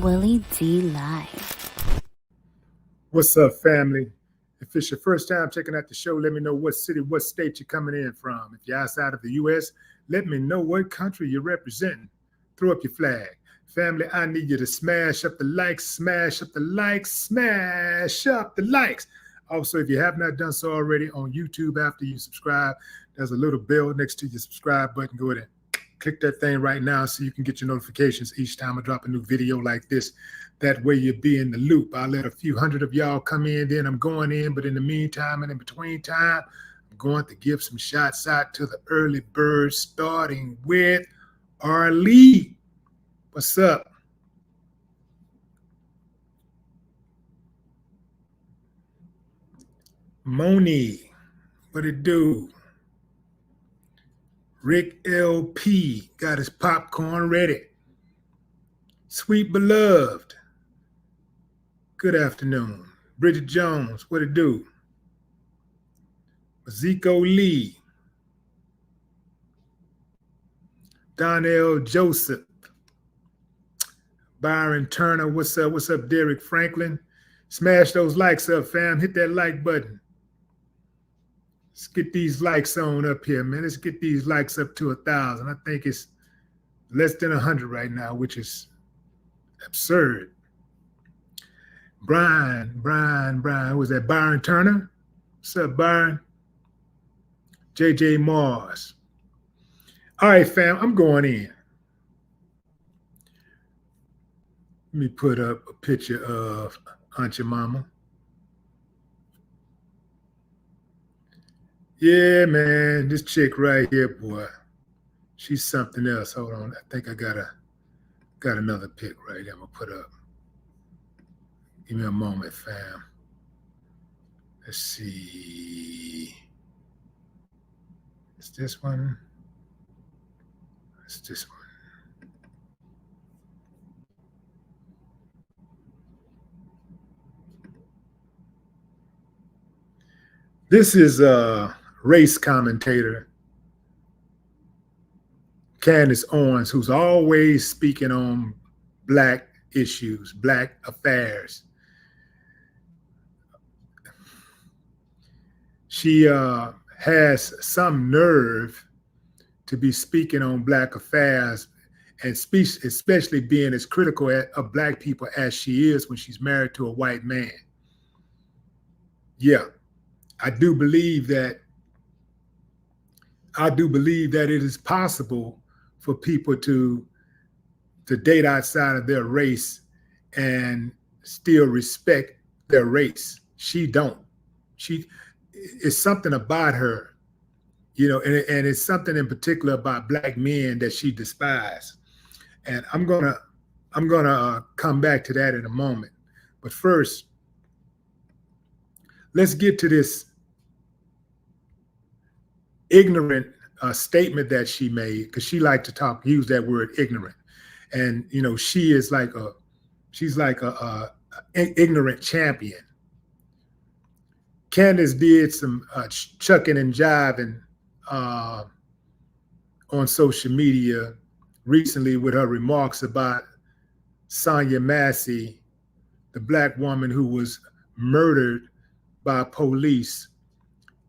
Willie D Live. What's up, family? If it's your first time checking out the show, let me know what city, what state you're coming in from. If you're outside of the U.S., let me know what country you're representing. Throw up your flag. Family, I need you to smash up the likes, smash up the likes, smash up the likes. Also, if you have not done so already on YouTube after you subscribe, there's a little bell next to your subscribe button. Go ahead and click that thing right now so you can get your notifications each time I drop a new video like this. That way you'll be in the loop. I'll let a few hundred of y'all come in, then I'm going in. But in the meantime and in between time, I'm going to give some shots out to the early birds, starting with Arlie. What's up? Moni, what it do? Rick LP got his popcorn ready. Sweet Beloved, good afternoon. Bridget Jones, what it do? Zico Lee. Donnell Joseph. Byron Turner, what's up? What's up, Derek Franklin? Smash those likes up, fam. Hit that like button. Let's get these likes on up here, man. Let's get these likes up to 1,000. I think it's less than 100 right now, which is absurd. Brian, who was that? Byron Turner? What's up, Byron? JJ Mars. All right, fam, I'm going in. Let me put up a picture of Aunt your mama. Yeah, man, this chick right here, boy, she's something else. Hold on, I think I got another pic right here I'm gonna put up. Give me a moment, fam. Let's see. It's this one. It's this one. This is a race commentator, Candace Owens, who's always speaking on Black issues, Black affairs. She has some nerve to be speaking on Black affairs, and especially being as critical of Black people as she is when she's married to a white man. Yeah, I do believe that it is possible for people to date outside of their race and still respect their race. She don't. It's something about her, you know, and it's something in particular about Black men that she despises. And I'm gonna come back to that in a moment. But first, let's get to this ignorant statement that she made, because she liked to use that word ignorant. And, you know, she's like a ignorant champion. Candace did some chucking and jiving on social media recently with her remarks about Sonya Massey, the Black woman who was murdered by police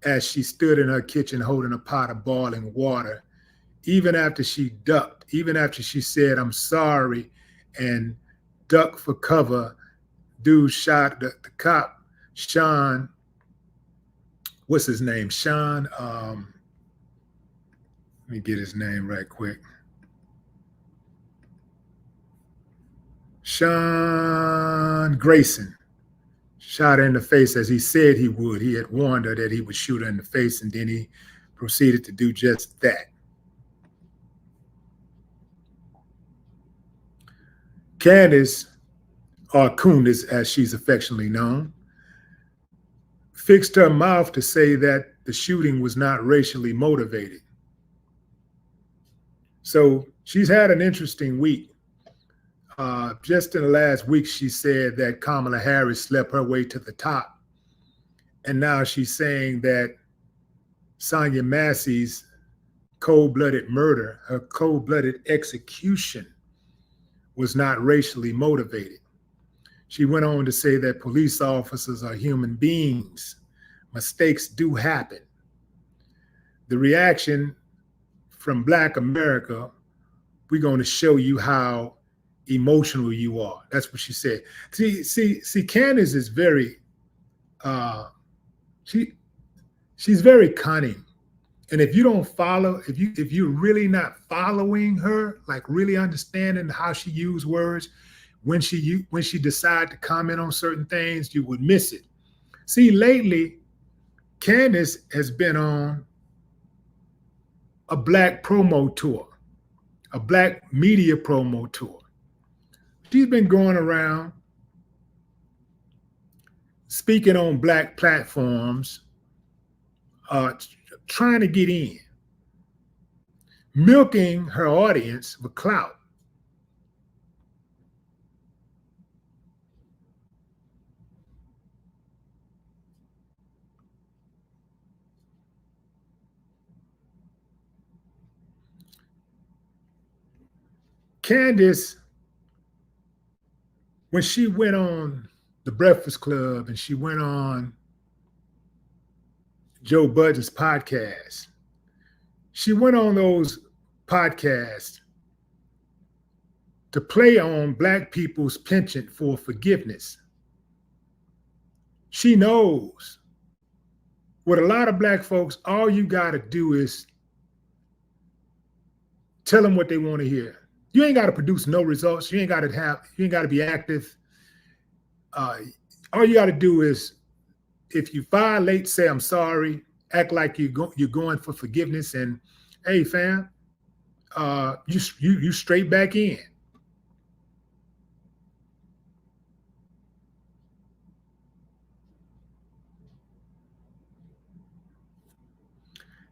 as she stood in her kitchen holding a pot of boiling water, even after she ducked, even after she said, "I'm sorry," and ducked for cover. Dude shot the cop, Sean, what's his name? Sean, let me get his name right quick. Sean Grayson shot her in the face as he said he would. He had warned her that he would shoot her in the face, and then he proceeded to do just that. Candace, or Candace as she's affectionately known, fixed her mouth to say that the shooting was not racially motivated. So she's had an interesting week. Just in the last week, she said that Kamala Harris slept her way to the top. And now she's saying that Sonya Massey's cold-blooded murder, her cold-blooded execution, was not racially motivated. She went on to say that police officers are human beings. Mistakes do happen. The reaction from Black America, we're going to show you how emotional you are. That's what she said. See, Candace is very, she's very cunning. And if you don't follow, if you're really not following her, like really understanding how she uses words, when she decide to comment on certain things, you would miss it. See, lately, Candace has been on a Black promo tour, a Black media promo tour. She's been going around speaking on Black platforms, trying to get in, milking her audience with clout. Candace, when she went on The Breakfast Club and she went on Joe Budden's podcast, she went on those podcasts to play on Black people's penchant for forgiveness. She knows with a lot of Black folks, all you got to do is tell them what they want to hear. You ain't got to produce no results. You ain't got to be active. All you got to do is, if you violate, say, I'm sorry, act like you're going for forgiveness, and hey, fam, you straight back in.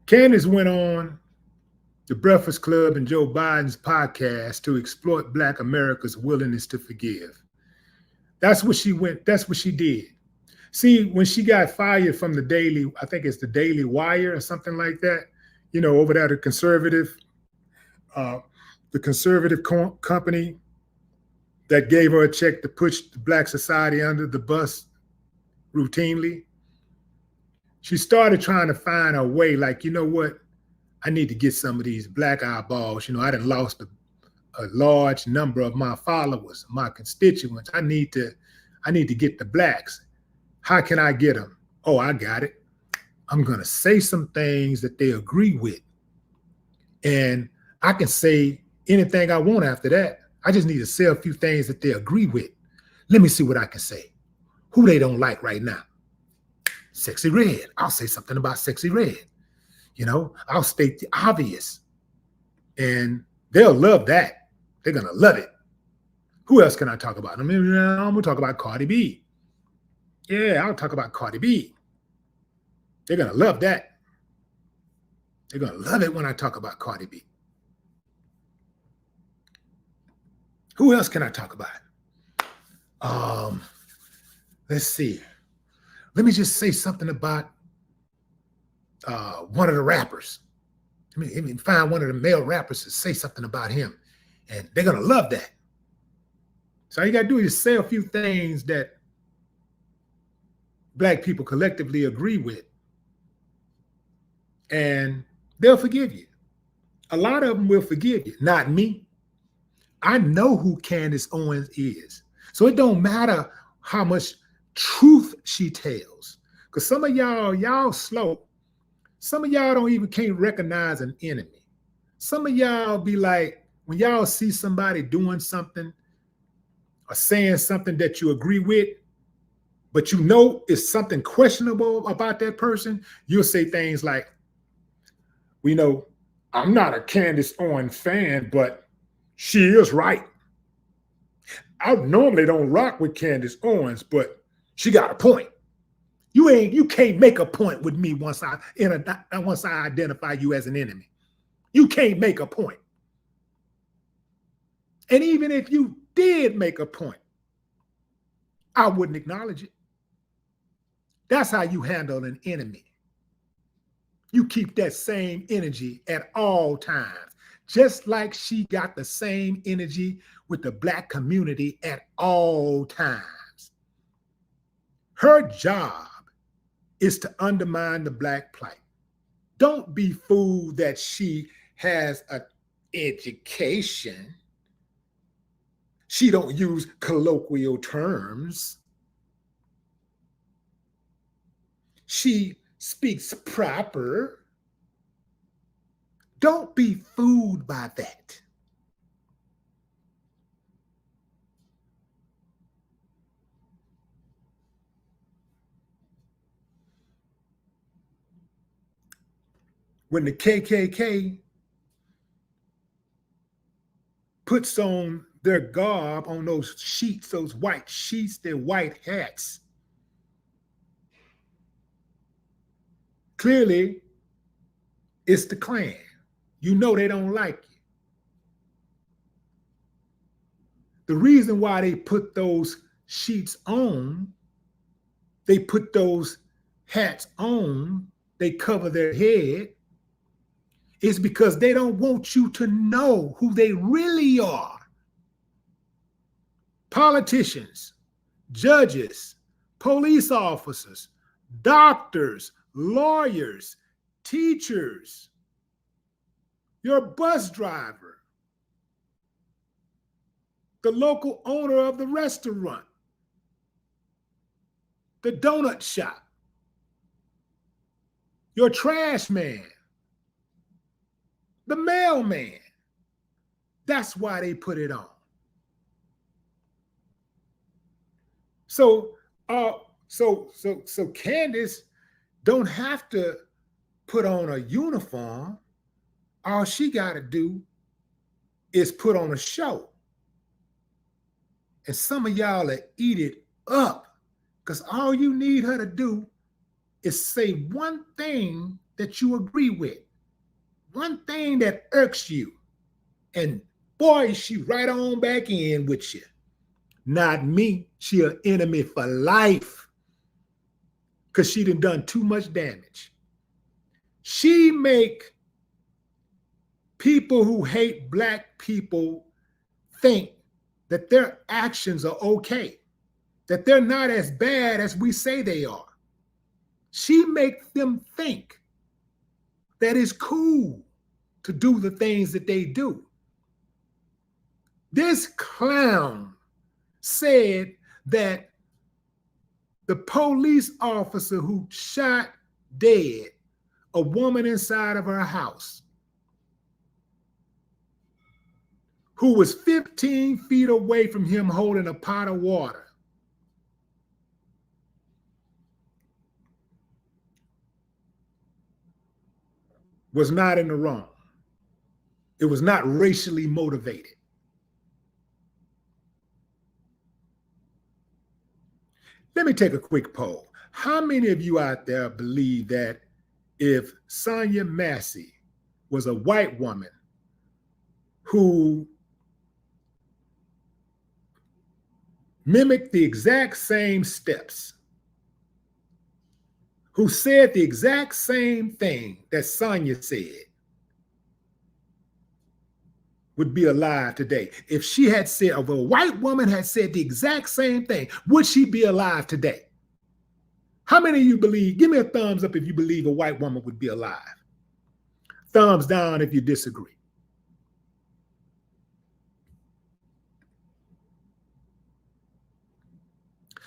Candace went on The Breakfast Club and Joe Biden's podcast to exploit Black America's willingness to forgive. That's what she did. See, when she got fired from the Daily, I think it's the Daily Wire or something like that, over there, the conservative company that gave her a check to push the Black society under the bus routinely. She started trying to find a way, like, you know what? I need to get some of these Black eyeballs. I done lost a large number of my followers, my constituents. I need to get the Blacks. How can I get them? Oh, I got it. I'm going to say some things that they agree with. And I can say anything I want after that. I just need to say a few things that they agree with. Let me see what I can say. Who they don't like right now? Sexy Red. I'll say something about Sexy Red. I'll state the obvious. And they'll love that. They're going to love it. Who else can I talk about? I'm going to talk about Cardi B. Yeah, I'll talk about Cardi B. They're going to love that. They're going to love it when I talk about Cardi B. Who else can I talk about? Let's see. Let me just say something about one of the rappers. Let me find one of the male rappers to say something about him. And they're going to love that. So all you got to do is say a few things that Black people collectively agree with, and they'll forgive you. A lot of them will forgive you, not me. I know who Candace Owens is. So it don't matter how much truth she tells. Because some of y'all slow. Some of y'all can't recognize an enemy. Some of y'all be like, when y'all see somebody doing something or saying something that you agree with, but it's something questionable about that person, you'll say things like, I'm not a Candace Owens fan, but she is right. I normally don't rock with Candace Owens, but she got a point. You can't make a point with me once I identify you as an enemy. You can't make a point. And even if you did make a point, I wouldn't acknowledge it. That's how you handle an enemy. You keep that same energy at all times. just like she got the same energy with the Black community at all times. Her job is to undermine the Black plight. Don't be fooled that she has an education. She don't use colloquial terms. She speaks proper. Don't be fooled by that. When the KKK puts on their garb, on those sheets, those white sheets, their white hats, clearly it's the Klan. You know they don't like you. The reason why they put those sheets on, they put those hats on, they cover their head, is because they don't want you to know who they really are. Politicians, judges, police officers, doctors, lawyers, teachers, your bus driver, the local owner of the restaurant, the donut shop, your trash man, the mailman. That's why they put it on. So Candace don't have to put on a uniform. All she got to do is put on a show. And some of y'all will eat it up, because all you need her to do is say one thing that you agree with, one thing that irks you, and boy, she right on back in with you. Not me. She an enemy for life, because she done too much damage. She make people who hate Black people think that their actions are okay, that they're not as bad as we say they are. She makes them think that it's cool to do the things that they do. This clown said that the police officer who shot dead a woman inside of her house, who was 15 feet away from him holding a pot of water, was not in the wrong. It was not racially motivated. Let me take a quick poll. How many of you out there believe that if Sonya Massey was a white woman who mimicked the exact same steps, who said the exact same thing that Sonya said, would be alive today? If she had said, if a white woman had said the exact same thing, would she be alive today? How many of you believe? Give me a thumbs up if you believe a white woman would be alive. Thumbs down if you disagree.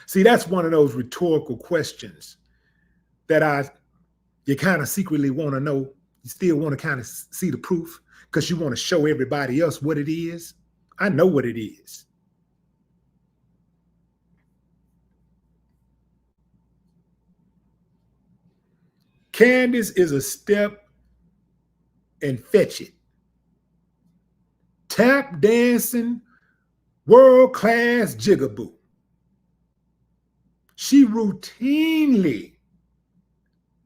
See, that's one of those rhetorical questions that you kind of secretly want to know. You still want to kind of see the proof, because you want to show everybody else what it is. I know what it is. Candace is a step and fetch it. Tap dancing, world-class jigaboo. She routinely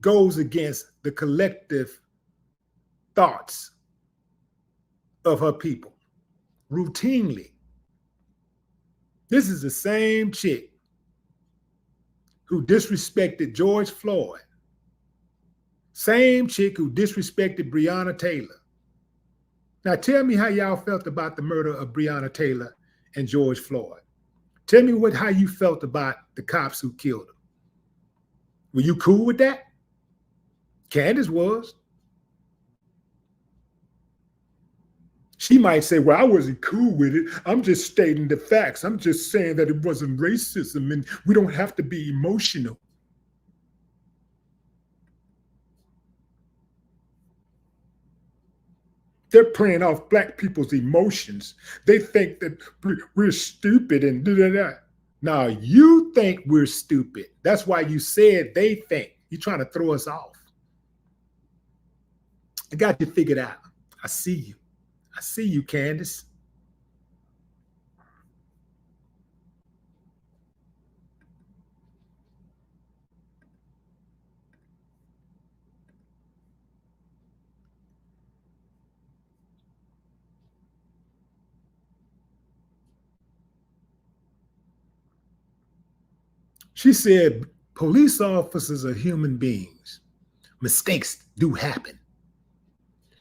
goes against the collective thoughts of her people. Routinely. This is the same chick who disrespected George Floyd. Same chick who disrespected Breonna Taylor. Now tell me how y'all felt about the murder of Breonna Taylor and George Floyd. Tell me how you felt about the cops who killed them. Were you cool with that? Candace was. She might say, well, I wasn't cool with it. I'm just stating the facts. I'm just saying that it wasn't racism and we don't have to be emotional. They're playing off black people's emotions. They think that we're stupid and da-da-da. Now, you think we're stupid. That's why you said they think. You're trying to throw us off. I got you figured out. I see you. I see you, Candace. She said, police officers are human beings. Mistakes do happen.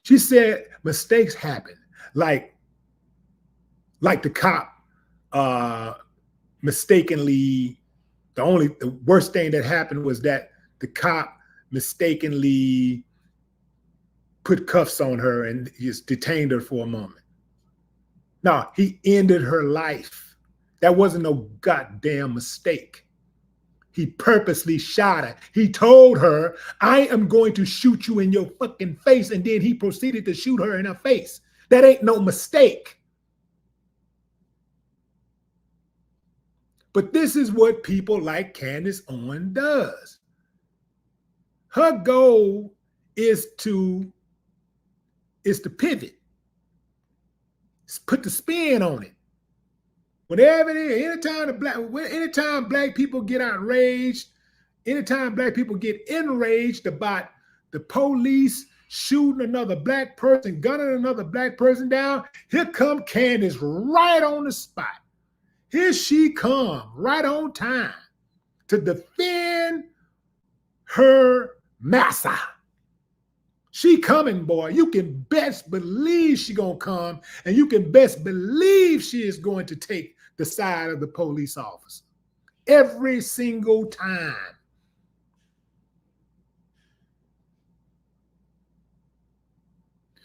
She said mistakes happen. Like the cop mistakenly, the worst thing that happened was that the cop mistakenly put cuffs on her and just detained her for a moment. No, he ended her life. That wasn't no goddamn mistake. He purposely shot her. He told her, I am going to shoot you in your fucking face. And then he proceeded to shoot her in her face. That ain't no mistake. But this is what people like Candace Owens does. Her goal is to pivot. Put the spin on it. Whatever it is, anytime black people get outraged, anytime black people get enraged about the police shooting another black person, gunning another black person down, here come Candace right on the spot. Here she come, right on time, to defend her massa. She coming, boy. You can best believe she gonna come, and you can best believe she is going to take the side of the police officer every single time.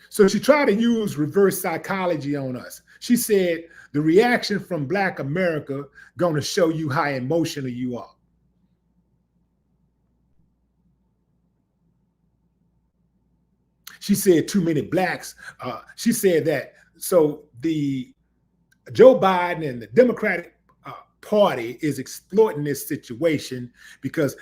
So she tried to use reverse psychology on us. She said, the reaction from Black America gonna show you how emotional you are. She said too many blacks. She said that, so the Joe Biden and the Democratic Party is exploiting this situation because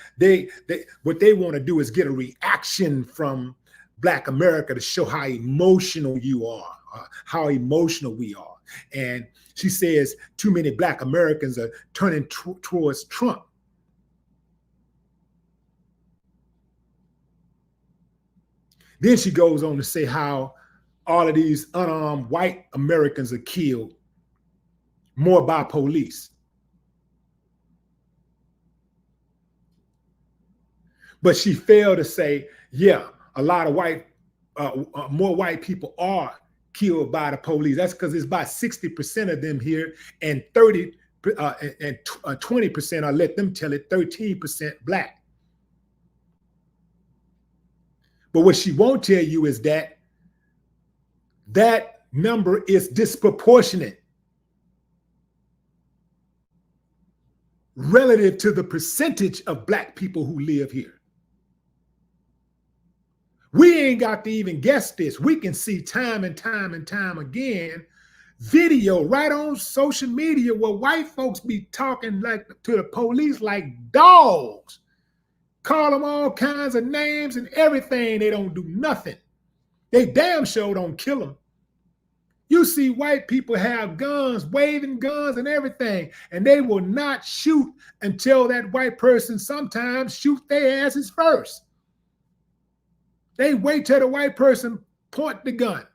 what they want to do is get a reaction from Black America to show how emotional you are, how emotional we are. And she says too many Black Americans are turning towards Trump. Then she goes on to say how all of these unarmed white Americans are killed more by police. But she failed to say, yeah, a lot of more white people are killed by the police. That's because it's about 60% of them here, and 20%, I let them tell it, 13% Black. But what she won't tell you is that that number is disproportionate relative to the percentage of Black people who live here. We ain't got to even guess this. We can see time and time and time again video right on social media where white folks be talking like to the police like dogs. Call them all kinds of names and everything. They don't do nothing. They damn sure don't kill them. You see white people have guns, waving guns and everything, and they will not shoot until that white person sometimes shoot their asses first. They wait till the white person point the gun.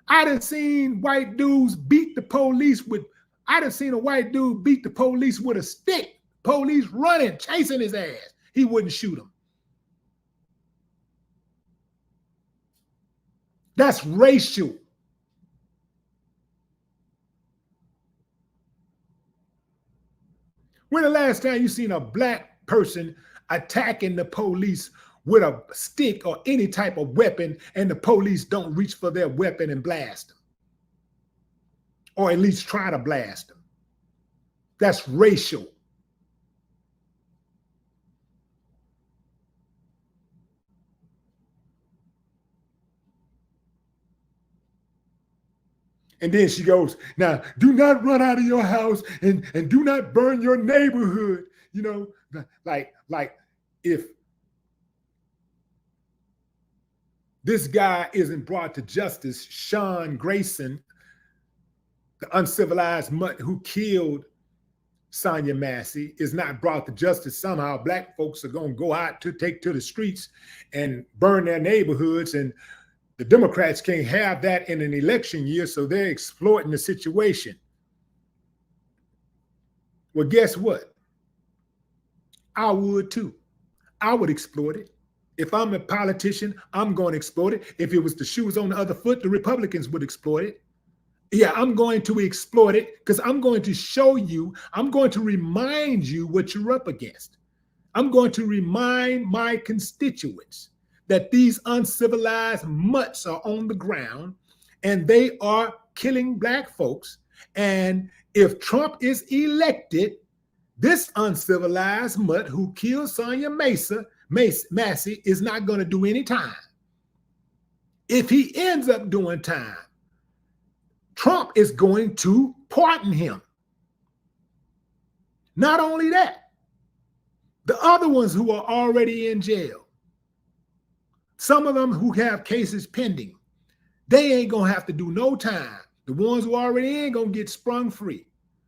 I done seen white dudes beat the police with, I done seen a white dude beat the police with a stick. Police running, chasing his ass. He wouldn't shoot him. That's racial. When the last time you seen a black person attacking the police with a stick or any type of weapon and the police don't reach for their weapon and blast them? Or at least try to blast them? That's racial. And then she goes, now, do not run out of your house and do not burn your neighborhood. You know, like if this guy isn't brought to justice, Sean Grayson, the uncivilized mutt who killed Sonya Massey, is not brought to justice, somehow black folks are going to go out to take to the streets and burn their neighborhoods. And the Democrats can't have that in an election year, so they're exploiting the situation. Well, guess what? I would too. I would exploit it. If I'm a politician, I'm going to exploit it. If it was the shoes on the other foot, the Republicans would exploit it. Yeah, I'm going to exploit it because I'm going to show you, I'm going to remind you what you're up against. I'm going to remind my constituents that these uncivilized mutts are on the ground and they are killing black folks. And if Trump is elected, this uncivilized mutt who killed Sonya Massey is not going to do any time. If he ends up doing time, Trump is going to pardon him. Not only that, the other ones who are already in jail, some of them who have cases pending, they ain't going to have to do no time. The ones who already in going to get sprung free,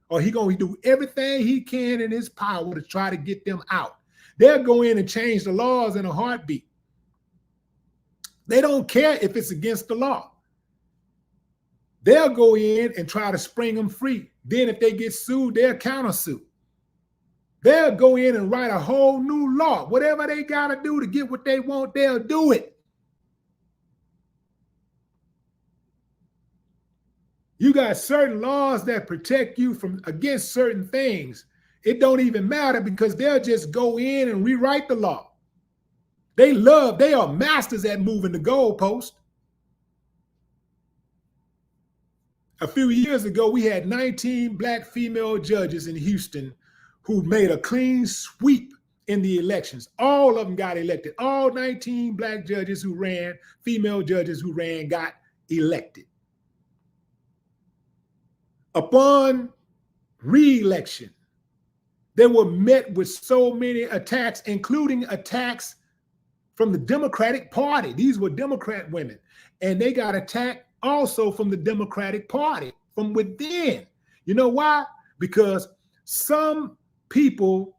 or he going to do everything he can in his power to try to get them out. They'll go in and change the laws in a heartbeat. They don't care if it's against the law. They'll go in and try to spring them free. Then if they get sued, they'll countersue. They'll go in and write a whole new law. Whatever they got to do to get what they want, they'll do it. You got certain laws that protect you from against certain things. It don't even matter because they'll just go in and rewrite the law. They are masters at moving the goalpost. A few years ago, we had 19 black female judges in Houston who made a clean sweep in the elections. All of them got elected. All 19 black judges who ran, female judges who ran, got elected. Upon re-election, they were met with so many attacks, including attacks from the Democratic Party. These were Democrat women, and they got attacked also from the Democratic Party, from within. You know why? Because some people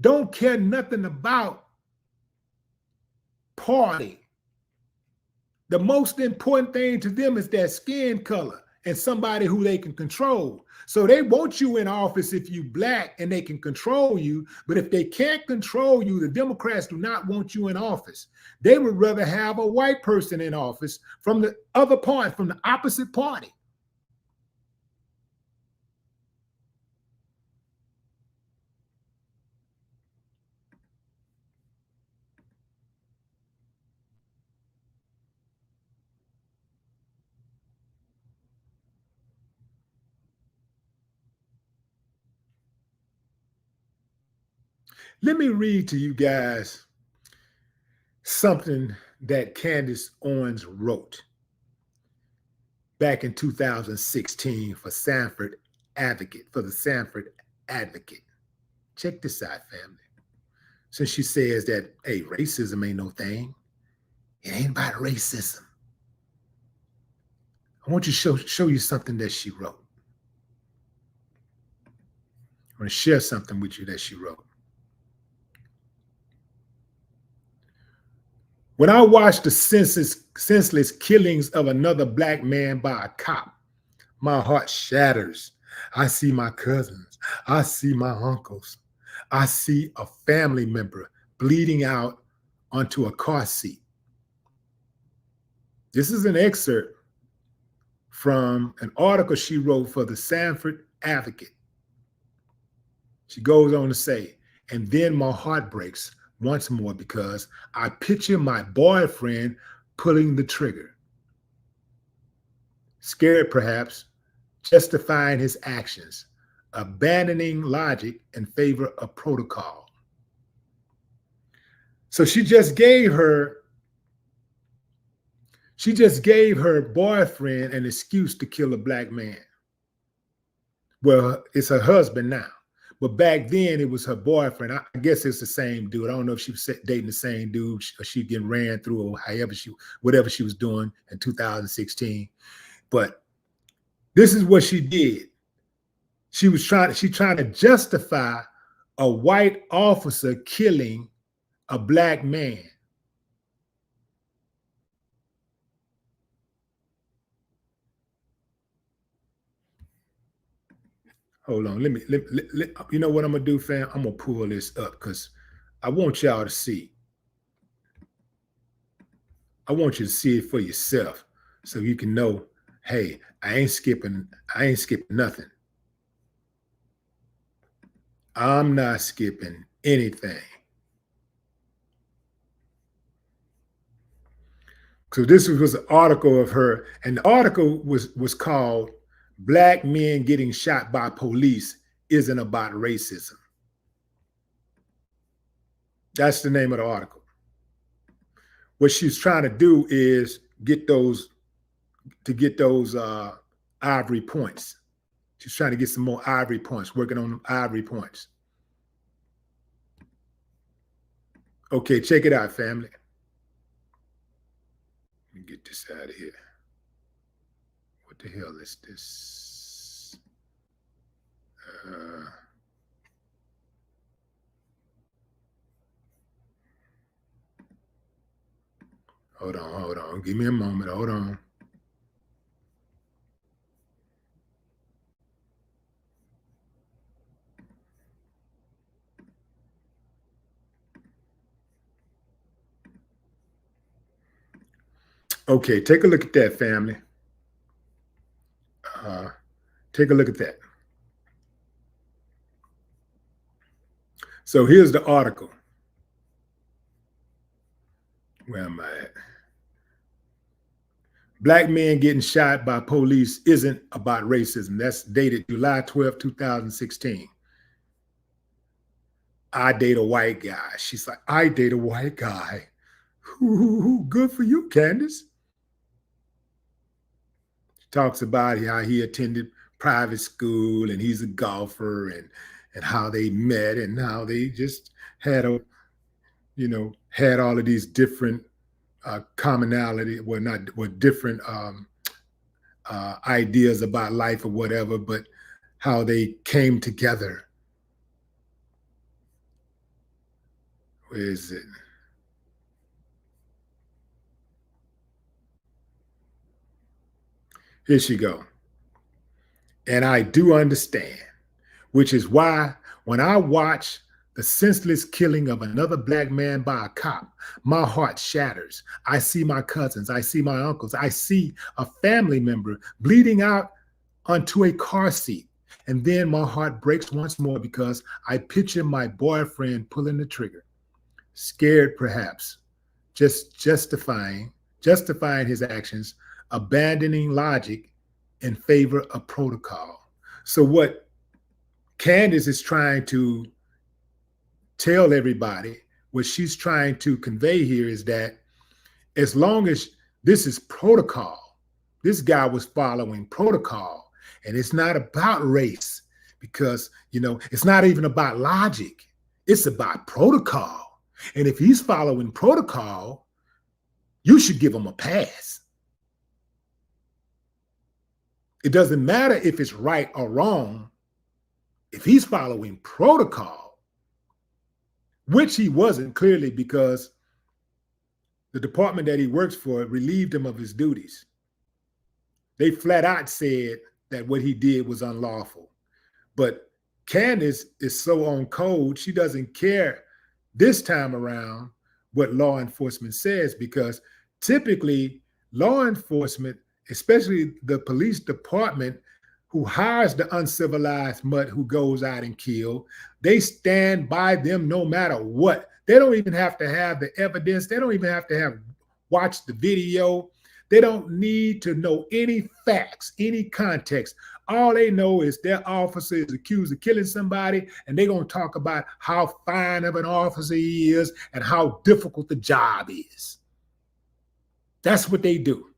don't care nothing about party. The most important thing to them is their skin color and somebody who they can control. So they want you in office if you black and they can control you. But if they can't control you, the Democrats do not want you in office. They would rather have a white person in office from the other party, from the opposite party. Let me read to you guys something that Candace Owens wrote back in 2016 for Sanford Advocate, for the Sanford Advocate. Check this out, family. Since she says that, hey, racism ain't no thing. It ain't about racism. I want you to show you something that she wrote. I'm going to share something with you that she wrote. When I watch the senseless killings of another black man by a cop, my heart shatters. I see my cousins. I see my uncles. I see a family member bleeding out onto a car seat. This is an excerpt from an article she wrote for the Sanford Advocate. She goes on to say, and then my heart breaks once more because I picture my boyfriend pulling the trigger. Scared perhaps, justifying his actions, abandoning logic in favor of protocol. So she just gave her boyfriend an excuse to kill a black man. Well, it's her husband now. But back then it was her boyfriend. I guess it's the same dude. I don't know if she was dating the same dude or she getting ran through or whatever she was doing in 2016. But this is what she did. She trying to justify a white officer killing a black man. Hold on, let me you know what I'm gonna do, fam? I'm gonna pull this up because I want y'all to see. I want you to see it for yourself so you can know, hey, I ain't skipping nothing. I'm not skipping anything. So this was an article of her, and the article was called "Black Men Getting Shot by Police Isn't About Racism." That's the name of the article. What she's trying to do is get those ivory points. She's trying to get some more ivory points, working on ivory points. Okay, check it out, family. Let me get this out of here. What the hell is this? Hold on. Give me a moment. Hold on. Okay, take a look at that, family. Take a look at that. So here's the article. Where am I at? Black men getting shot by police isn't about racism. That's dated July 12, 2016. I date a white guy. She's like, I date a white guy. Ooh, good for you, Candace. She talks about how he attended private school and he's a golfer and how they met and how they just had had all of these different commonality, different ideas about life or whatever, but how they came together. Where is it? Here she go. And I do understand, which is why when I watch the senseless killing of another black man by a cop, my heart shatters. I see my cousins, I see my uncles, I see a family member bleeding out onto a car seat. And then my heart breaks once more because I picture my boyfriend pulling the trigger, scared perhaps, just justifying his actions, abandoning logic in favor of protocol. So what Candace is trying to tell everybody, what she's trying to convey here is that as long as this is protocol, this guy was following protocol, and it's not about race because, it's not even about logic. It's about protocol. And if he's following protocol, you should give him a pass. It doesn't matter if it's right or wrong. If he's following protocol, which he wasn't clearly because the department that he works for relieved him of his duties. They flat out said that what he did was unlawful. But Candace is so on code, she doesn't care this time around what law enforcement says, because typically law enforcement, especially the police department, who hires the uncivilized mutt who goes out and kill. They stand by them no matter what. They don't even have to have the evidence. They don't even have to have watched the video. They don't need to know any facts, any context. All they know is their officer is accused of killing somebody, and they're going to talk about how fine of an officer he is and how difficult the job is. That's what they do.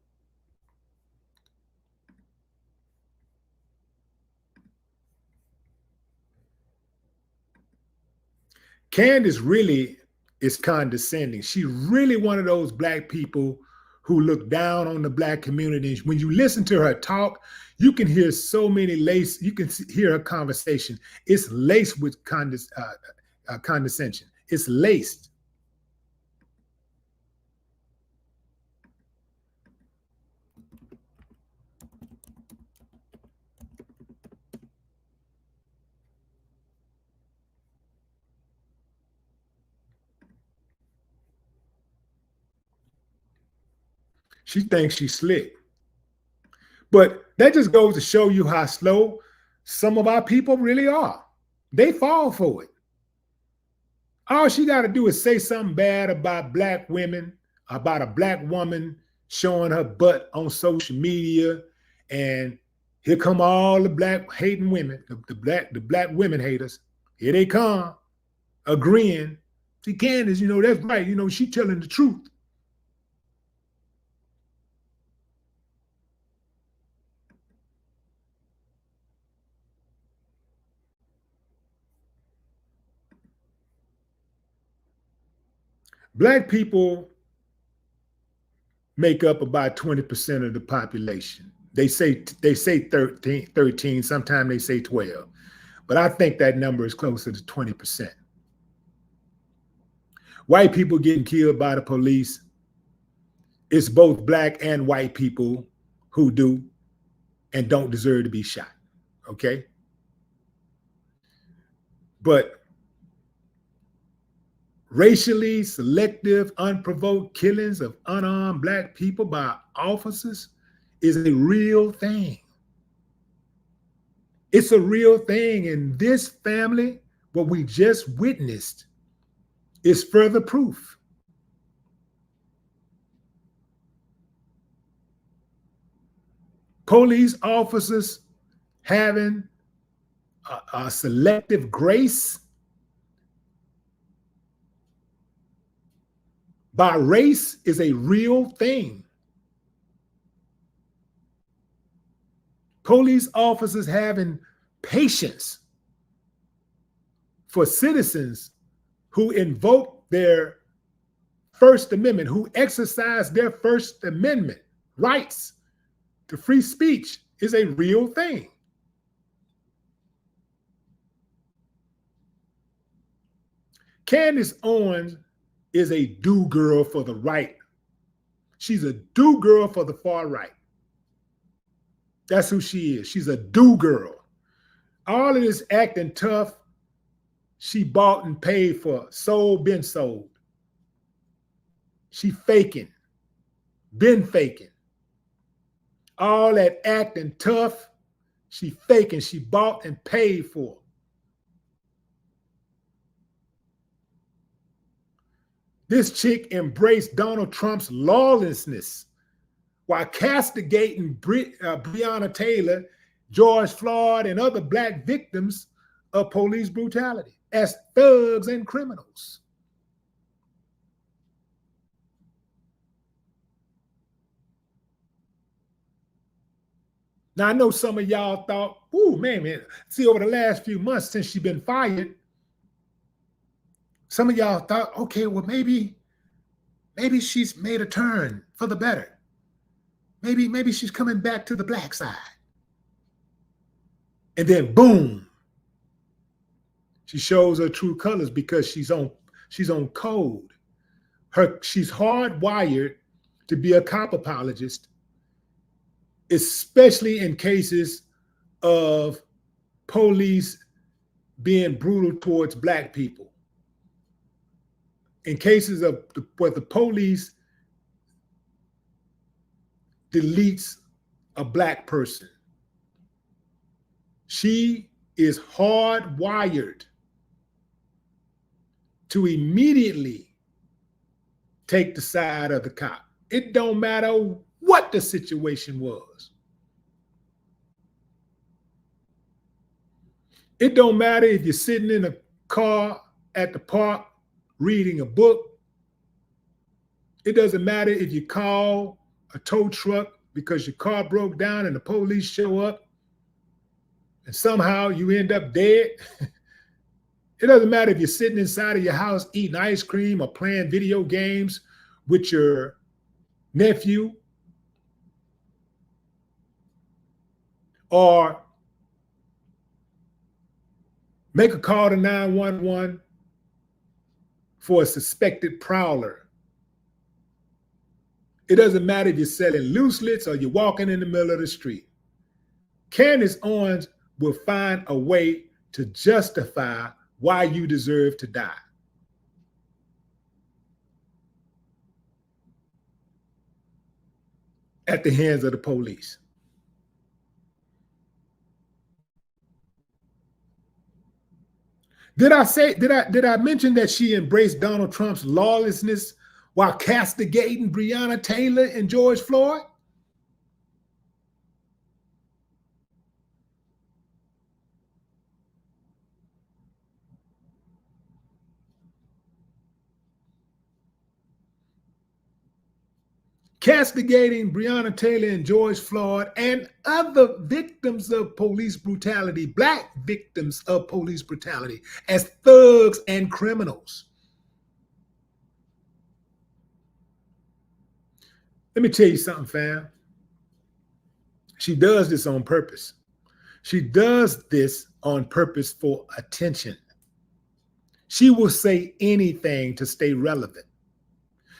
Candace really is condescending. She really one of those black people who look down on the black community. When you listen to her talk, you can hear so many you can hear her conversation. It's laced with condescension. It's laced. She thinks she's slick. But that just goes to show you how slow some of our people really are. They fall for it. All she got to do is say something bad about black women, about a black woman showing her butt on social media, and here come all the black hating women, the black women haters. Here they come, agreeing. See, Candace, that's right. She telling the truth. Black people make up about 20% of the population. They say 13, sometimes they say 12. But I think that number is closer to 20%. White people getting killed by the police, it's both black and white people who do and don't deserve to be shot, okay? But racially selective, unprovoked killings of unarmed black people by officers is a real thing. It's a real thing. And this family, what we just witnessed, is further proof. Police officers having a selective grace by race is a real thing. Police officers having patience for citizens who invoke their First Amendment, who exercise their First Amendment rights to free speech is a real thing. Candace Owens is a do-girl for the right. She's a do-girl for the far right. That's who she is. She's a do-girl. All of this acting tough, she bought and paid for, been sold. She faking, been faking. All that acting tough, she faking, she bought and paid for. This chick embraced Donald Trump's lawlessness while castigating Breonna Taylor, George Floyd, and other black victims of police brutality as thugs and criminals. Now, I know some of y'all thought, ooh, man, see, over the last few months since she's been fired, some of y'all thought, okay, well, maybe she's made a turn for the better. Maybe she's coming back to the black side. And then boom, she shows her true colors because she's on code. She's hardwired to be a cop apologist, especially in cases of police being brutal towards black people. In cases of where the police deletes a black person, She is hardwired to immediately take the side of the cop. It don't matter what the situation was. It don't matter if you're sitting in a car at the park reading a book. It doesn't matter if you call a tow truck because your car broke down and the police show up and somehow you end up dead. It doesn't matter if you're sitting inside of your house eating ice cream or playing video games with your nephew, or make a call to 911 for a suspected prowler. It doesn't matter if you're selling loose lips or you're walking in the middle of the street. Candace Owens will find a way to justify why you deserve to die. At the hands of the police. Did I mention that she embraced Donald Trump's lawlessness while castigating Breonna Taylor and George Floyd? Castigating Breonna Taylor and George Floyd and other victims of police brutality, Black victims of police brutality, as thugs and criminals. Let me tell you something, fam. She does this on purpose. She does this on purpose for attention. She will say anything to stay relevant.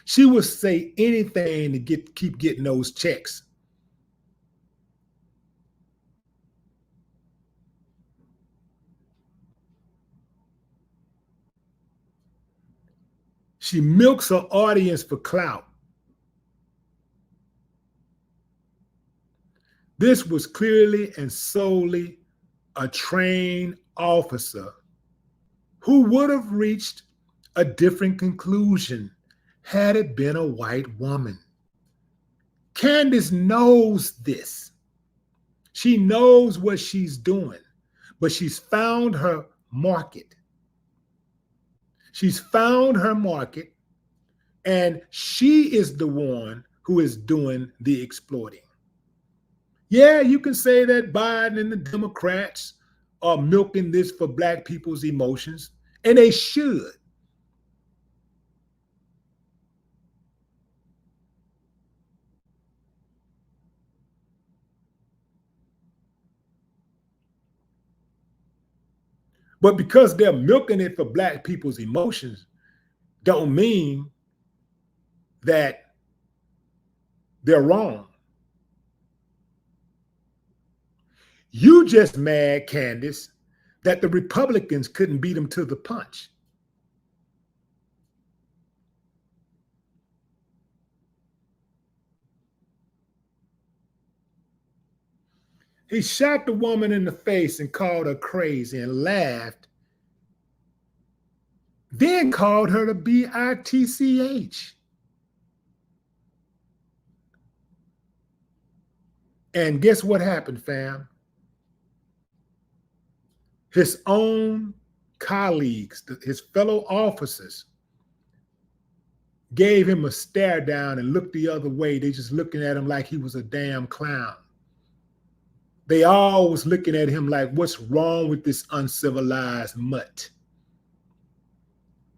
She will say anything to keep getting those checks. She milks her audience for clout. This was clearly and solely a trained officer who would have reached a different conclusion had it been a white woman. Candace knows this. She knows what she's doing, but she's found her market. She's found her market, and she is the one who is doing the exploiting. Yeah, you can say that Biden and the Democrats are milking this for Black people's emotions, and they should. But because they're milking it for Black people's emotions, don't mean that they're wrong. You just mad, Candace, that the Republicans couldn't beat them to the punch. He shot the woman in the face and called her crazy and laughed, then called her the bitch. And guess what happened, fam? His own colleagues, his fellow officers, gave him a stare down and looked the other way. They just looking at him like he was a damn clown. They all was looking at him like, what's wrong with this uncivilized mutt?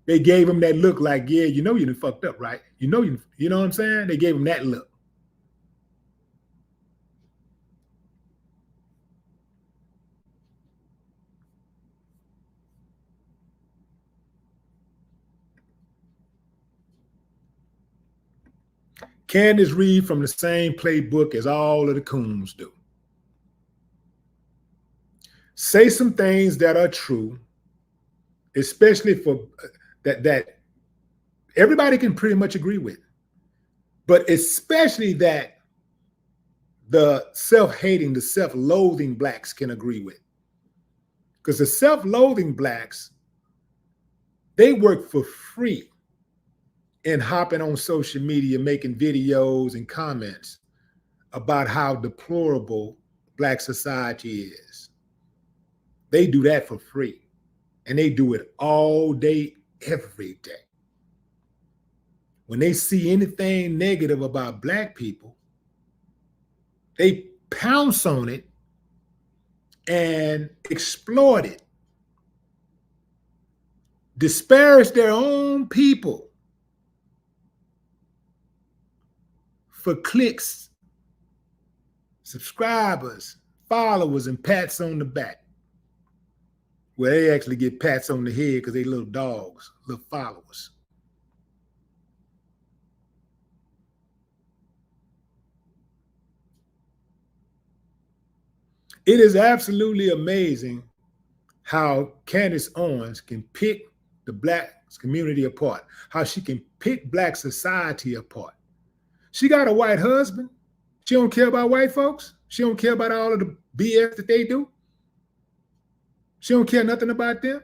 They gave him that look like, yeah, you know you done fucked up, right? You know what I'm saying? They gave him that look. Candace read from the same playbook as all of the coons do. Say some things that are true, especially for that everybody can pretty much agree with, but especially that the self-hating, the self-loathing Blacks can agree with. Because the self-loathing blacks, they work for free in hopping on social media, making videos and comments about how deplorable Black society is. They do that for free. And they do it all day, every day. When they see anything negative about Black people, they pounce on it and exploit it, disparage their own people for clicks, subscribers, followers, and pats on the back. Well, they actually get pats on the head because they little dogs, little followers. It is absolutely amazing how Candace Owens can pick the Black community apart, how she can pick Black society apart. She got a white husband. She don't care about white folks. She don't care about all of the BS that they do. She don't care nothing about them.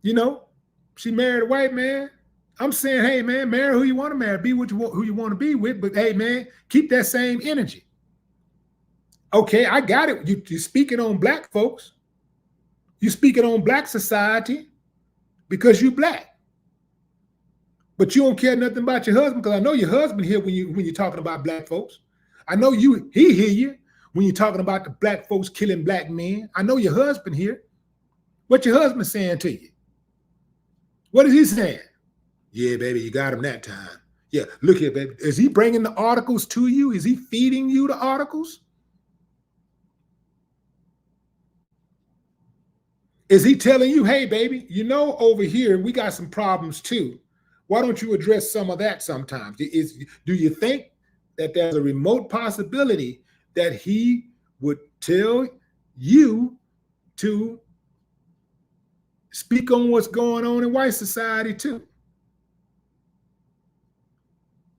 You know, she married a white man. I'm saying, hey, man, marry who you want to marry. Be who you want to be with. But, hey, man, keep that same energy. Okay, I got it. You're speaking on Black folks. You're speaking on Black society because you're Black. But you don't care nothing about your husband, because I know your husband here when you're talking about Black folks. I know he hear you when you're talking about the Black folks killing Black men. I know your husband here. What your husband saying to you? What is he saying? Yeah, baby, you got him that time. Yeah, look here, baby. Is he bringing the articles to you? Is he feeding you the articles? Is he telling you, hey, baby, you know, over here, we got some problems too. Why don't you address some of that sometimes? Do you think that there's a remote possibility that he would tell you to speak on what's going on in white society too?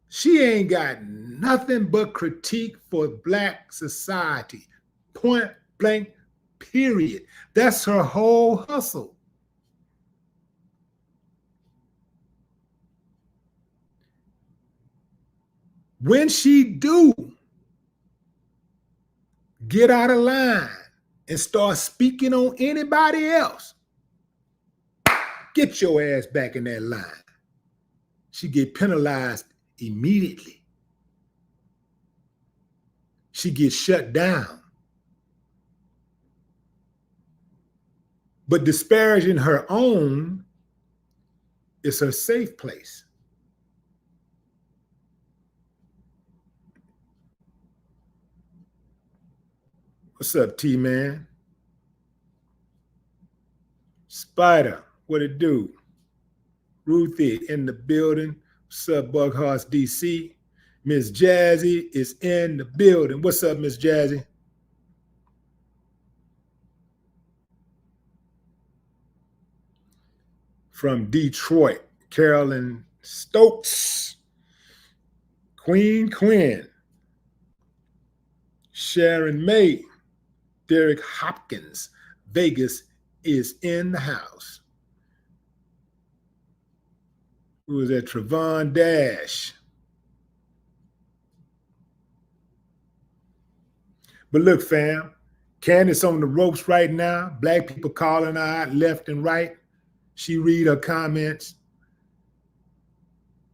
She ain't got nothing but critique for Black society, point blank, period. That's her whole hustle. When she do get out of line and start speaking on anybody else, get your ass back in that line. She get penalized immediately. She gets shut down. But disparaging her own is her safe place. What's up, T-Man? Spider, what it do? Ruthie in the building. What's up, Bughorse DC? Miss Jazzy is in the building. What's up, Miss Jazzy? From Detroit, Carolyn Stokes. Queen, Sharon May, Derek Hopkins, Vegas is in the house. Who was that? Trevon Dash. But look, fam, Candace on the ropes right now. Black people calling her out left and right. She read her comments.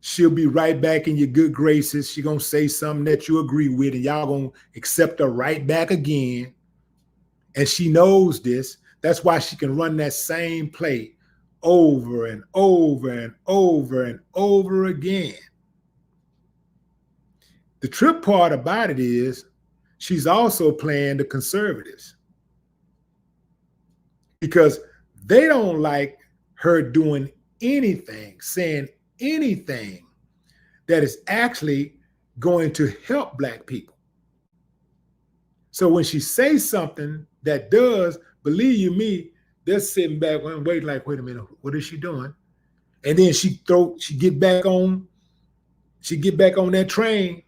She'll be right back in your good graces. She's going to say something that you agree with, and y'all going to accept her right back again. And she knows this. That's why she can run that same play over and over and over and over again. The trip part about it is she's also playing the conservatives, because they don't like her doing anything, saying anything that is actually going to help Black people. So when she says something that does, believe you me, they're sitting back and wait like, wait a minute, what is she doing? And then she get back on that train.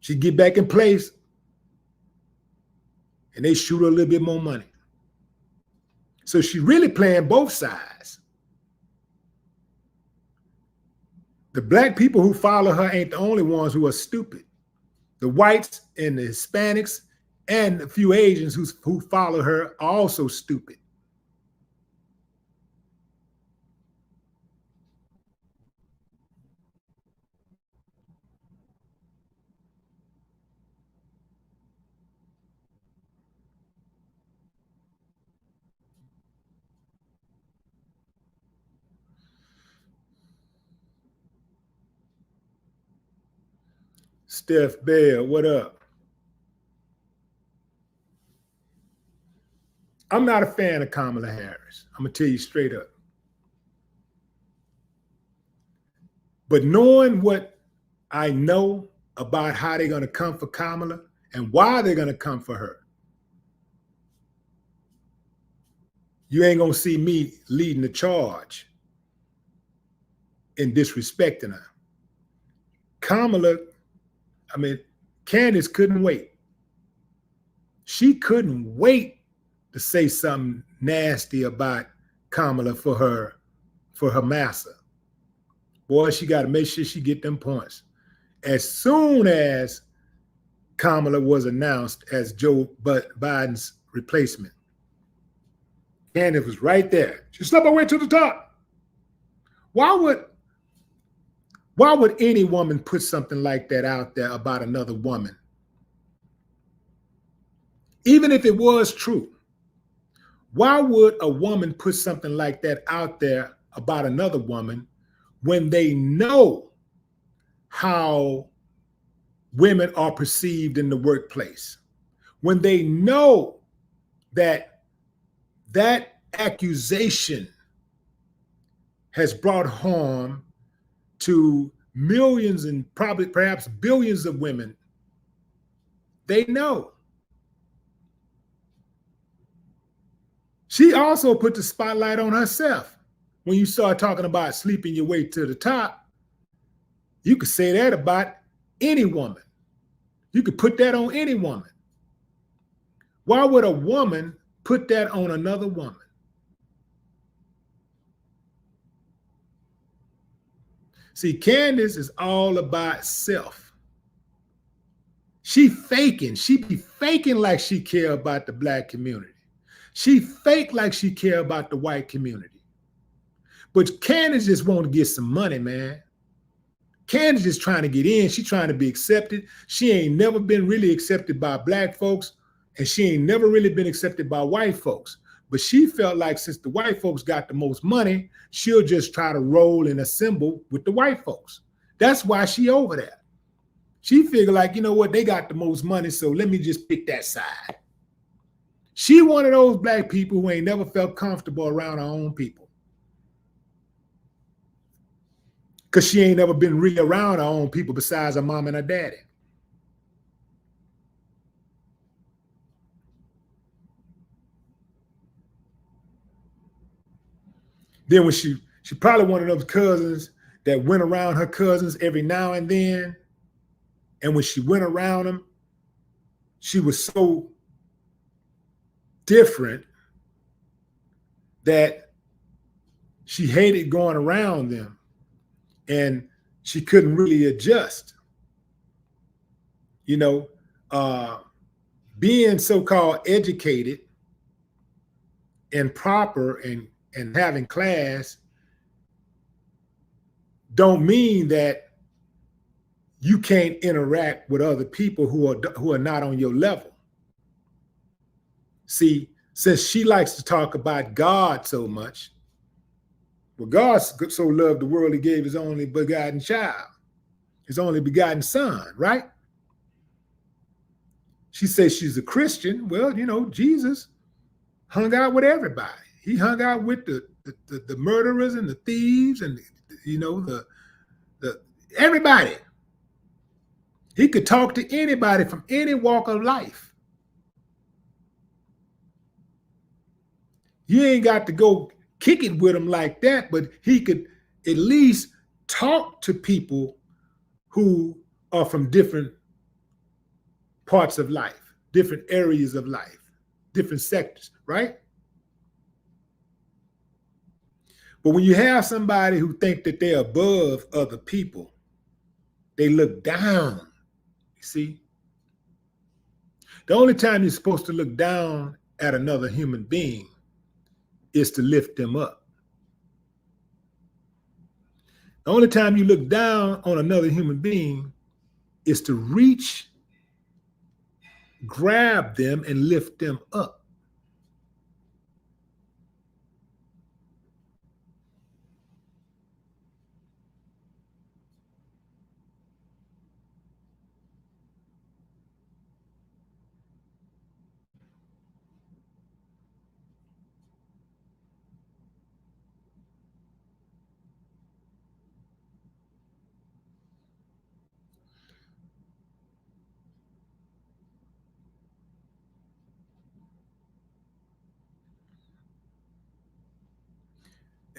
She get back in place. and they shoot her a little bit more money. So she's really playing both sides. The black people who follow her ain't the only ones who are stupid. The whites and the Hispanics and a few Asians who follow her are also stupid. Steph Bell, what up? I'm not a fan of Kamala Harris. I'm going to tell you straight up. But knowing what I know about how they're going to come for Kamala and why they're going to come for her, you ain't going to see me leading the charge in disrespecting her. Kamala, Candace couldn't wait. She couldn't wait to say something nasty about Kamala for her master. Boy, she got to make sure she get them points. As soon as Kamala was announced as Joe Biden's replacement, Candace was right there. She slept her way to the top. Why would any woman put something like that out there about another woman? Even if it was true, why would a woman put something like that out there about another woman when they know how women are perceived in the workplace? When they know that accusation has brought harm to millions and perhaps billions of women, they know. She also put the spotlight on herself. When you start talking about sleeping your way to the top, you could say that about any woman. You could put that on any woman. Why would a woman put that on another woman? See, Candace is all about self. She faking. She be faking like she care about the black community. She fake like she care about the white community. But Candace just want to get some money, man. Candace just trying to get in. She trying to be accepted. She ain't never been really accepted by black folks, and she ain't never really been accepted by white folks. But she felt like since the white folks got the most money, she'll just try to roll and assemble with the white folks. That's why she over there. She figured like, you know what, they got the most money, so let me just pick that side. She one of those black people who ain't never felt comfortable around her own people. Because she ain't never been really around her own people besides her mom and her daddy. Then when she probably one of those cousins that went around her cousins every now and then. And when she went around them, she was so different that she hated going around them and she couldn't really adjust. You know, being so-called educated and proper and having class don't mean that you can't interact with other people who are not on your level. See, since she likes to talk about God so much, well, God so loved the world, he gave his only begotten child, his only begotten son, right? She says she's a Christian. Well, you know, Jesus hung out with everybody. He hung out with the murderers and the thieves and, you know, the everybody. He could talk to anybody from any walk of life. You ain't got to go kick it with him like that, but he could at least talk to people who are from different parts of life, different areas of life. different sectors, right? But when you have somebody who think that they're above other people, they look down, you see? The only time you're supposed to look down at another human being is to lift them up. The only time you look down on another human being is to reach, grab them, and lift them up.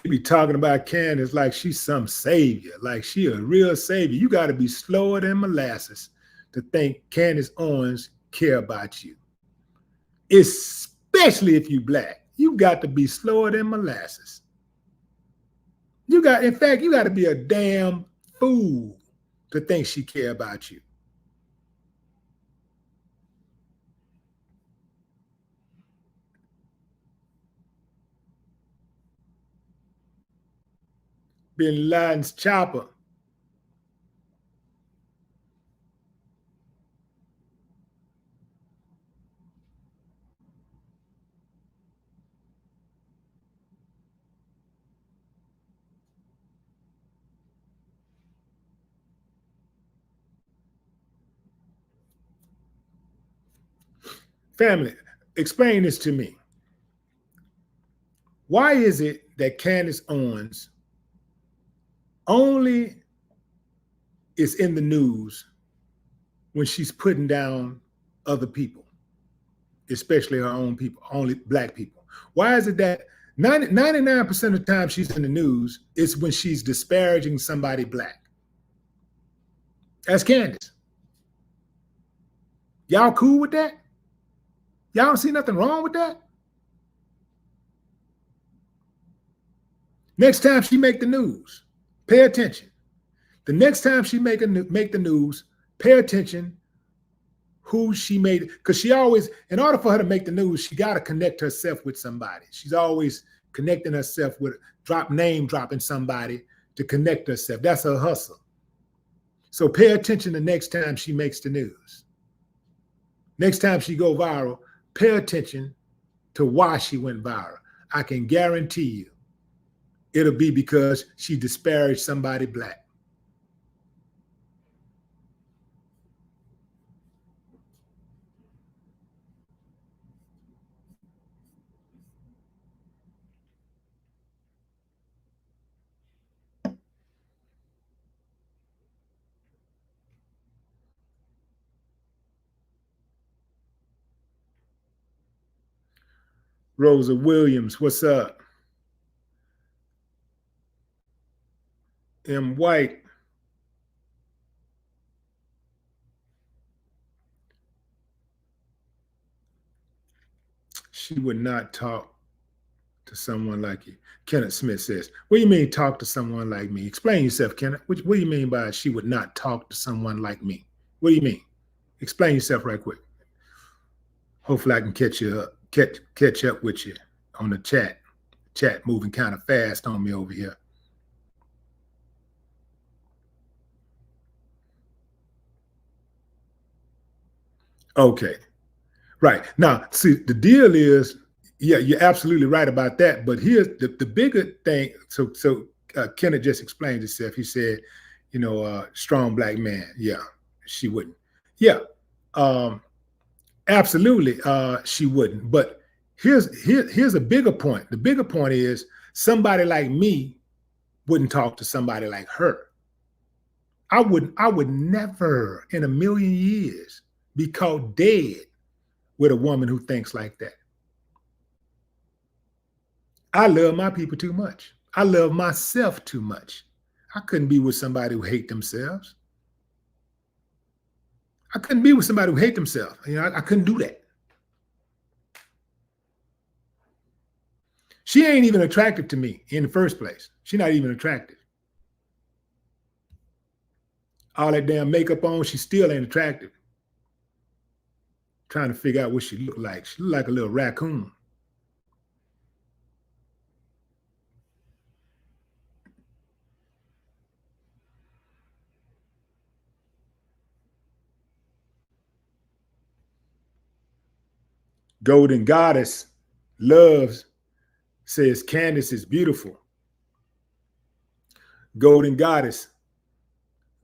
They be talking about Candace like she's some savior, like she a real savior. You got to be slower than molasses to think Candace Owens care about you, especially if you black. You got to be slower than molasses. In fact, you got to be a damn fool to think she care about you. Bin Laden's chopper. Family, explain this to me. Why is it that Candace Owens only is in the news when she's putting down other people, especially her own people, only black people? Why is it that 99% of the time she's in the news is when she's disparaging somebody black? That's Candace. Y'all cool with that? Y'all don't see nothing wrong with that? Next time she make the news, pay attention. The next time she make the news, pay attention who she made, because she always, in order for her to make the news, she got to connect herself with somebody. She's always connecting herself with, name dropping somebody to connect herself. That's her hustle. So pay attention the next time she makes the news. Next time she go viral, pay attention to why she went viral. I can guarantee you it'll be because she disparaged somebody black. Rosa Williams, what's up? M. White. She would not talk to someone like you. Kenneth Smith says, what do you mean talk to someone like me? Explain yourself, Kenneth. What do you mean by she would not talk to someone like me? What do you mean? Explain yourself right quick. Hopefully I can catch up with you on the chat. Chat moving kind of fast on me over here. Okay. Right. Now, see, the deal is, yeah, you're absolutely right about that. But here's the bigger thing. So Kenneth just explained himself. He said, strong black man. Yeah, she wouldn't. Yeah, absolutely, she wouldn't. But here's a bigger point. The bigger point is somebody like me wouldn't talk to somebody like her. I would never in a million years be caught dead with a woman who thinks like that. I love my people too much. I love myself too much. I couldn't be with somebody who hate themselves. I couldn't be with somebody who hate themselves. I couldn't do that. She ain't even attractive to me in the first place. She's not even attractive. All that damn makeup on, she still ain't attractive. Trying to figure out what she look like. She look like a little raccoon. Golden Goddess loves says Candace is beautiful. Golden Goddess,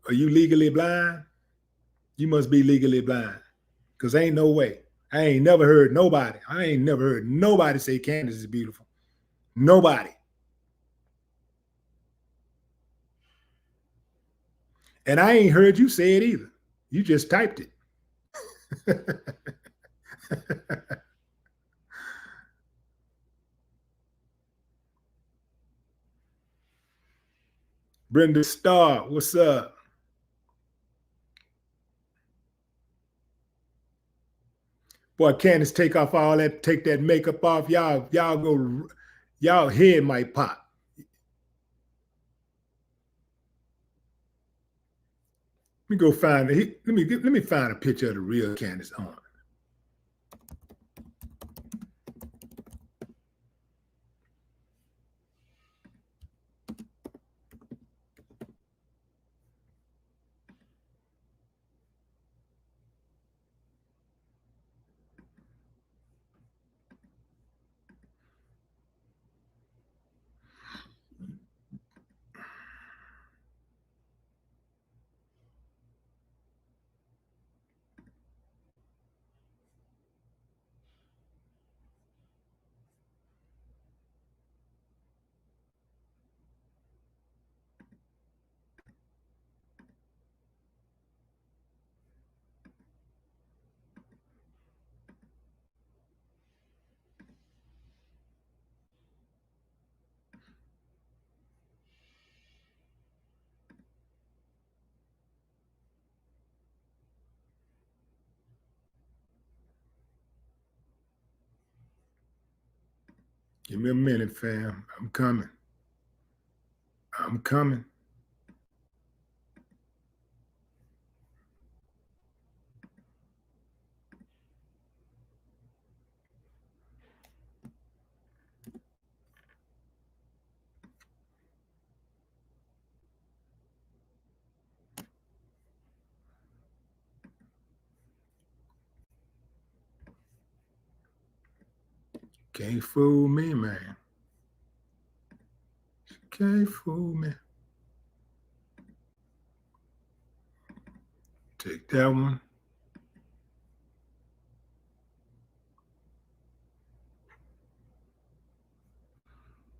are you legally blind? You must be legally blind, because ain't no way. I ain't never heard nobody say Candace is beautiful. Nobody. And I ain't heard you say it either. You just typed it. Brenda Starr, what's up? Boy, Candace, take that makeup off. Y'all head might pop. Let me go find it. Let me find a picture of the real Candace Owens. Give me a minute, fam. I'm coming. I'm coming. Can't fool me, man. Can't fool me. Take that one.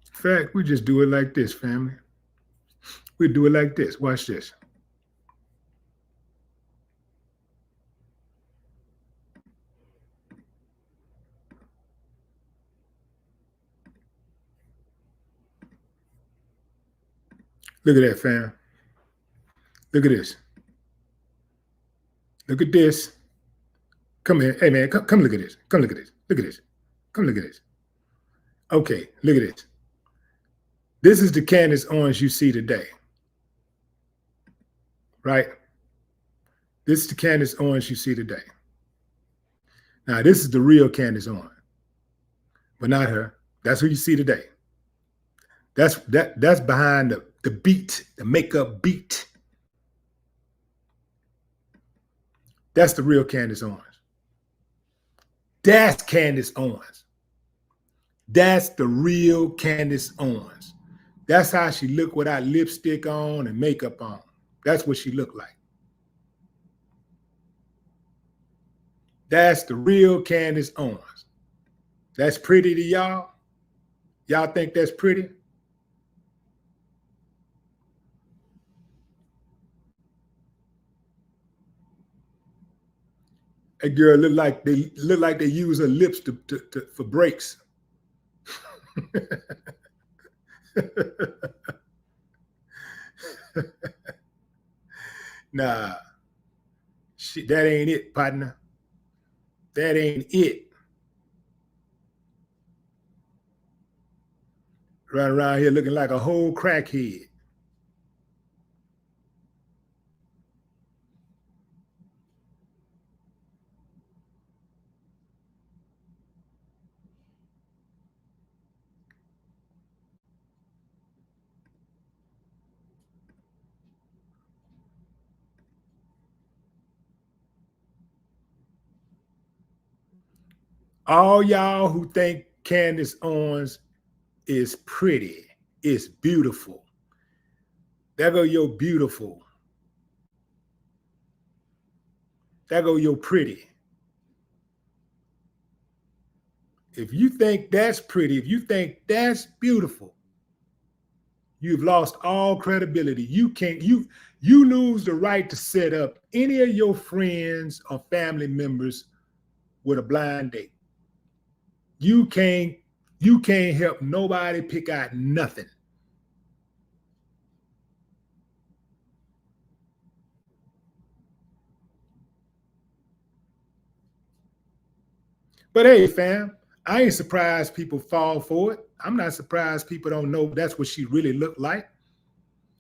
In fact, we just do it like this, family. We do it like this. Watch this. Look at that, fam. Look at this. Look at this. Come here. Hey, man, come look at this. Come look at this. Look at this. Come look at this. Okay, look at this. This is the Candace Owens you see today. Right? This is the Candace Owens you see today. Now, this is the real Candace Owens, but not her. That's who you see today. That's behind the beat, the makeup beat. That's the real Candace Owens. That's Candace Owens. That's the real Candace Owens. That's how she looked without lipstick on and makeup on. That's what she looked like. That's the real Candace Owens. That's pretty to y'all? Y'all think that's pretty? A girl look like they use her lips for breaks. Nah, that ain't it, partner. That ain't it. Right around here looking like a whole crackhead. All y'all who think Candace Owens is pretty, is beautiful. There go your beautiful. There go your pretty. If you think that's pretty, if you think that's beautiful, you've lost all credibility. You lose the right to set up any of your friends or family members with a blind date. You can't help nobody pick out nothing. But hey, fam, I ain't surprised people fall for it. I'm not surprised people don't know that's what she really looked like,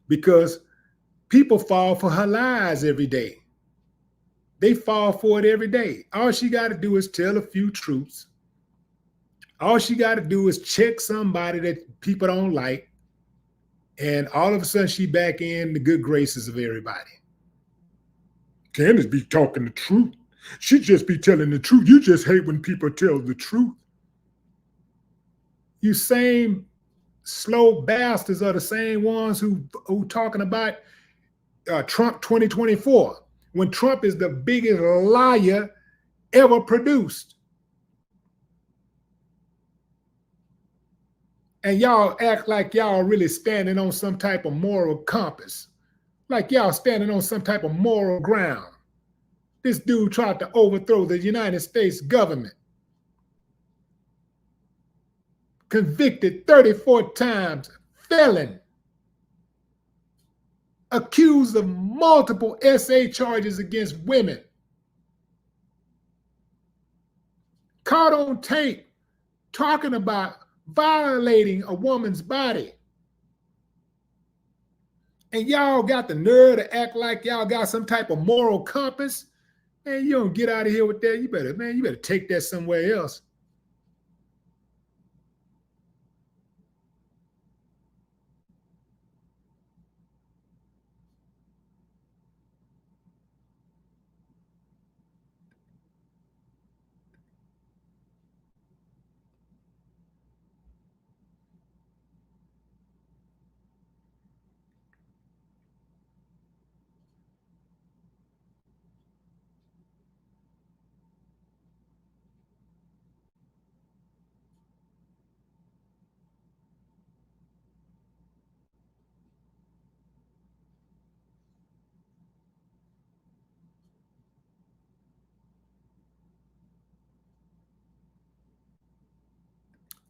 because people fall for her lies every day. They fall for it every day. All she got to do is tell a few truths. All she got to do is check somebody that people don't like, and all of a sudden she back in the good graces of everybody. Candace be talking the truth. She just be telling the truth. You just hate when people tell the truth. You same slow bastards are the same ones who talking about Trump 2024, when Trump is the biggest liar ever produced. And y'all act like y'all really standing on some type of moral compass, like y'all standing on some type of moral ground. This dude tried to overthrow the United States government. Convicted 34 times, felon. Accused of multiple SA charges against women. Caught on tape talking about violating a woman's body. And y'all got the nerve to act like y'all got some type of moral compass. Man, you don't get out of here with that. You better take that somewhere else.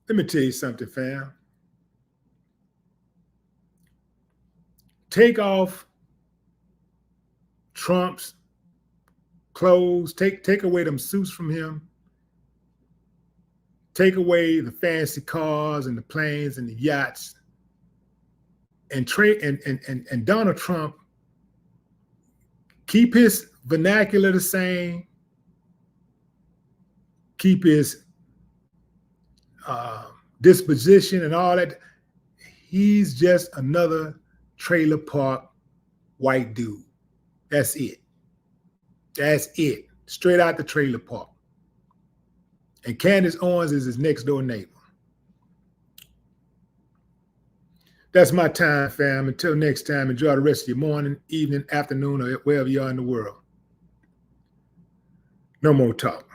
Let me tell you something, fam. Take off Trump's clothes, take away them suits from him, take away the fancy cars and the planes and the yachts, and Donald Trump keep his vernacular the same, keep his disposition and all that. He's just another trailer park white dude. That's it. That's it. Straight out the trailer park. And Candace Owens is his next door neighbor. That's my time, fam. Until next time, enjoy the rest of your morning, evening, afternoon, or wherever you are in the world. No more talk.